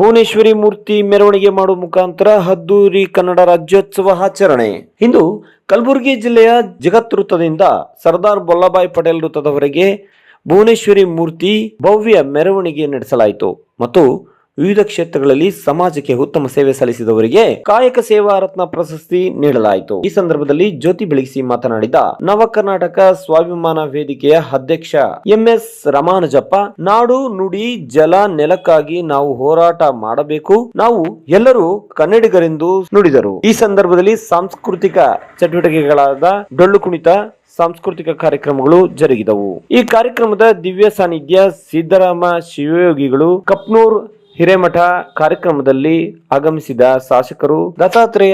ಭುವನೇಶ್ವರಿ ಮೂರ್ತಿ ಮೆರವಣಿಗೆ ಮಾಡುವ ಮುಖಾಂತರ ಅದ್ದೂರಿ ಕನ್ನಡ ರಾಜ್ಯೋತ್ಸವ ಆಚರಣೆ. ಇಂದು ಕಲಬುರಗಿ ಜಿಲ್ಲೆಯ ಜಗತ್ ವೃತ್ತದಿಂದ ಸರ್ದಾರ್ ವಲ್ಲಭಾಯ್ ಪಟೇಲ್ ವೃತ್ತದವರೆಗೆ ಭುವನೇಶ್ವರಿ ಮೂರ್ತಿ ಭವ್ಯ ಮೆರವಣಿಗೆ ನಡೆಸಲಾಯಿತು ಮತ್ತು ವಿವಿಧ ಕ್ಷೇತ್ರಗಳಲ್ಲಿ ಸಮಾಜಕ್ಕೆ ಉತ್ತಮ ಸೇವೆ ಸಲ್ಲಿಸಿದವರಿಗೆ ಕಾಯಕ ಸೇವಾ ರತ್ನ ಪ್ರಶಸ್ತಿ ನೀಡಲಾಯಿತು. ಈ ಸಂದರ್ಭದಲ್ಲಿ ಜ್ಯೋತಿ ಬೆಳಗಿಸಿ ಮಾತನಾಡಿದ ನವ ಕರ್ನಾಟಕ ಸ್ವಾಭಿಮಾನ ವೇದಿಕೆಯ ಅಧ್ಯಕ್ಷ ಎಂಎಸ್ ರಮಾನುಜಪ್ಪ, ನಾಡು ನುಡಿ ಜಲ ನೆಲಕ್ಕಾಗಿ ನಾವು ಹೋರಾಟ ಮಾಡಬೇಕು, ನಾವು ಎಲ್ಲರೂ ಕನ್ನಡಿಗರೆಂದು ನುಡಿದರು. ಈ ಸಂದರ್ಭದಲ್ಲಿ ಸಾಂಸ್ಕೃತಿಕ ಚಟುವಟಿಕೆಗಳಾದ ಡೊಳ್ಳು ಕುಣಿತ, ಸಾಂಸ್ಕೃತಿಕ ಕಾರ್ಯಕ್ರಮಗಳು ಜರುಗಿದವು. ಈ ಕಾರ್ಯಕ್ರಮದ ದಿವ್ಯ ಸಾನ್ನಿಧ್ಯ ಸಿದ್ದರಾಮ ಶಿವಯೋಗಿಗಳು ಕಪ್ನೂರ್ ಹಿರೇಮಠ. ಕಾರ್ಯಕ್ರಮದಲ್ಲಿ ಆಗಮಿಸಿದ ಶಾಸಕರು ದತ್ತಾತ್ರೇಯ